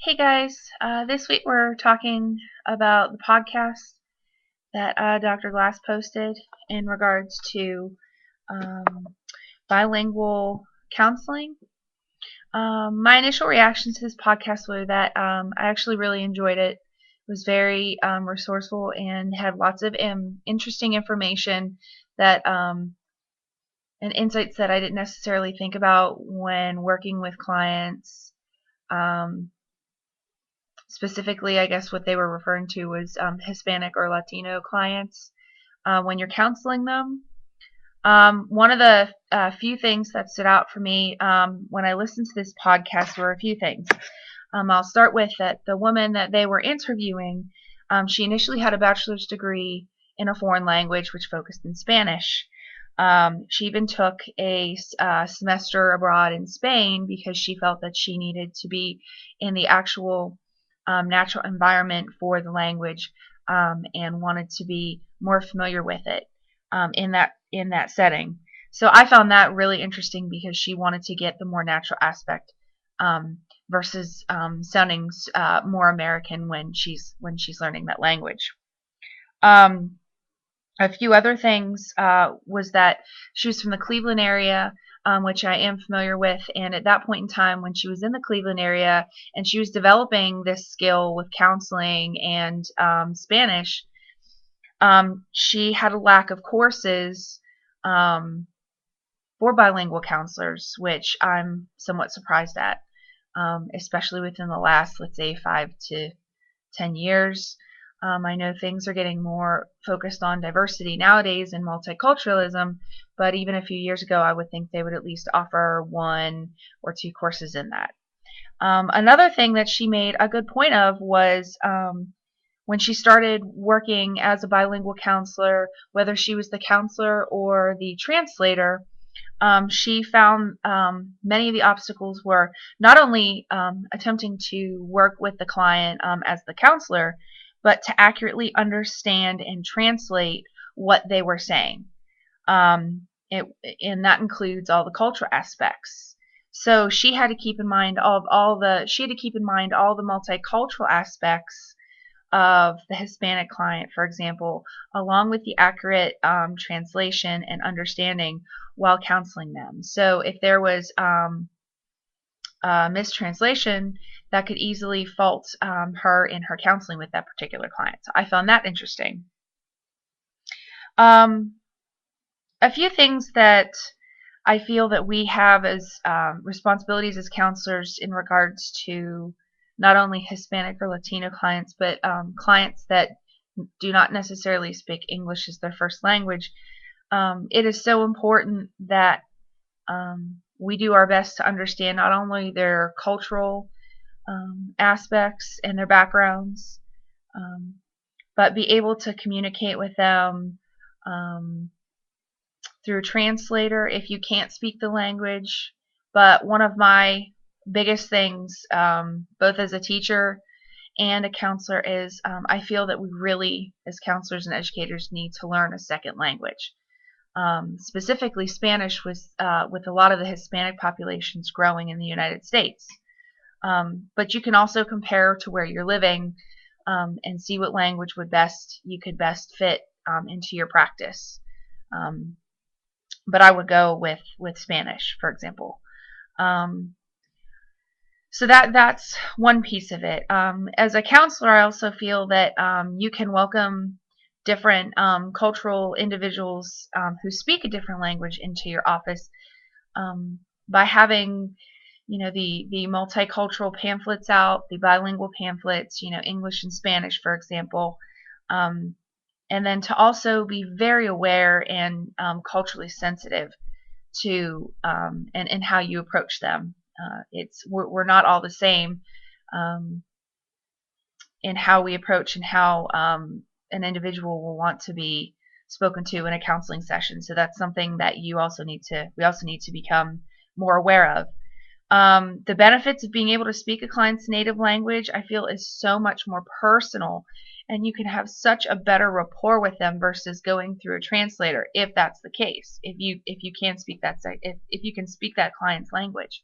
Hey guys, this week we're talking about the podcast that Dr. Glass posted in regards to um, bilingual counseling. My initial reactions to this podcast were that I actually really enjoyed it. It was very resourceful and had lots of interesting information that and insights that I didn't necessarily think about when working with clients. Um, Specifically, I guess what they were referring to was Hispanic or Latino clients when you're counseling them. One of the few things that stood out for me when I listened to this podcast were a few things. I'll start with that the woman that they were interviewing, she initially had a bachelor's degree in a foreign language which focused in Spanish. She even took a semester abroad in Spain because she felt that she needed to be in the actual natural environment for the language and wanted to be more familiar with it in that setting. So I found that really interesting because she wanted to get the more natural aspect versus sounding more American when she's learning that language. A few other things was that she was from the Cleveland area, which I am familiar with. And at that point in time, when she was in the Cleveland area and she was developing this skill with counseling and Spanish, she had a lack of courses for bilingual counselors, which I'm somewhat surprised at, especially within the last, let's say, 5 to 10 years. I know things are getting more focused on diversity nowadays and multiculturalism, but even a few years ago, I would think they would at least offer 1 or 2 courses in that. Another thing that she made a good point of was when she started working as a bilingual counselor, whether she was the counselor or the translator, she found many of the obstacles were not only attempting to work with the client as the counselor, but to accurately understand and translate what they were saying. And that includes all the cultural aspects. So she had to keep in mind all the multicultural aspects of the Hispanic client, for example, along with the accurate translation and understanding while counseling them. So if there was mistranslation, that could easily fault her in her counseling with that particular client. So I found that interesting. A few things that I feel that we have as responsibilities as counselors in regards to not only Hispanic or Latino clients, but clients that do not necessarily speak English as their first language. It is so important that we do our best to understand not only their cultural aspects and their backgrounds, but be able to communicate with them through a translator if you can't speak the language. But one of my biggest things, both as a teacher and a counselor, is I feel that we really, as counselors and educators, need to learn a second language. Specifically Spanish with a lot of the Hispanic populations growing in the United States. But you can also compare to where you're living and see what language you could best fit into your practice. But I would go with Spanish, for example. So that's one piece of it. As a counselor, I also feel that you can welcome different cultural individuals who speak a different language into your office by having the multicultural pamphlets out, the bilingual pamphlets, English and Spanish, for example, and then to also be very aware and culturally sensitive to and how you approach them. We're not all the same in how we approach and how an individual will want to be spoken to in a counseling session. So that's something that we also need to become more aware of. The benefits of being able to speak a client's native language, I feel, is so much more personal, and you can have such a better rapport with them versus going through a translator, if that's the case. If you can speak that client's language,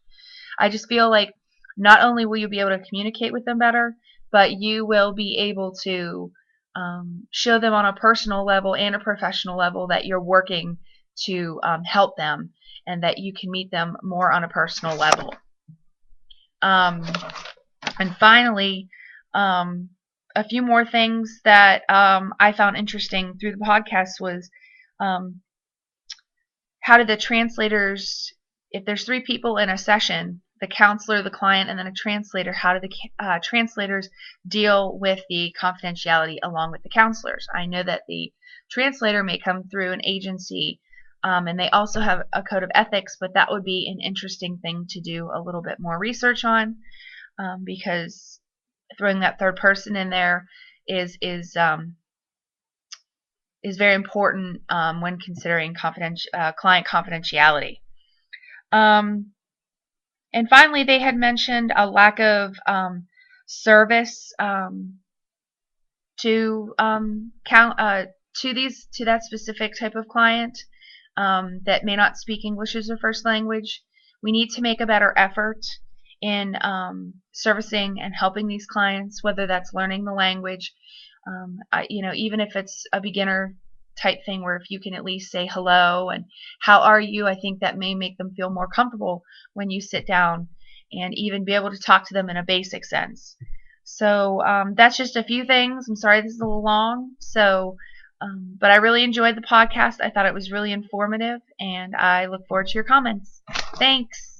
I just feel like not only will you be able to communicate with them better, but you will be able to show them on a personal level and a professional level that you're working to help them and that you can meet them more on a personal level. And finally, a few more things that I found interesting through the podcast was how did the translators, if there's 3 people in a session, the counselor, the client, and then a translator, how do the translators deal with the confidentiality along with the counselors? I know that the translator may come through an agency and they also have a code of ethics, but that would be an interesting thing to do a little bit more research on, because throwing that third person in there is very important when considering client confidentiality. And finally, they had mentioned a lack of service to that specific type of client that may not speak English as their first language. We need to make a better effort in servicing and helping these clients, whether that's learning the language, even if it's a beginner type thing where if you can at least say hello and how are you, I think that may make them feel more comfortable when you sit down and even be able to talk to them in a basic sense. So that's just a few things. I'm sorry this is a little long, but I really enjoyed the podcast. I thought it was really informative, and I look forward to your comments. Thanks.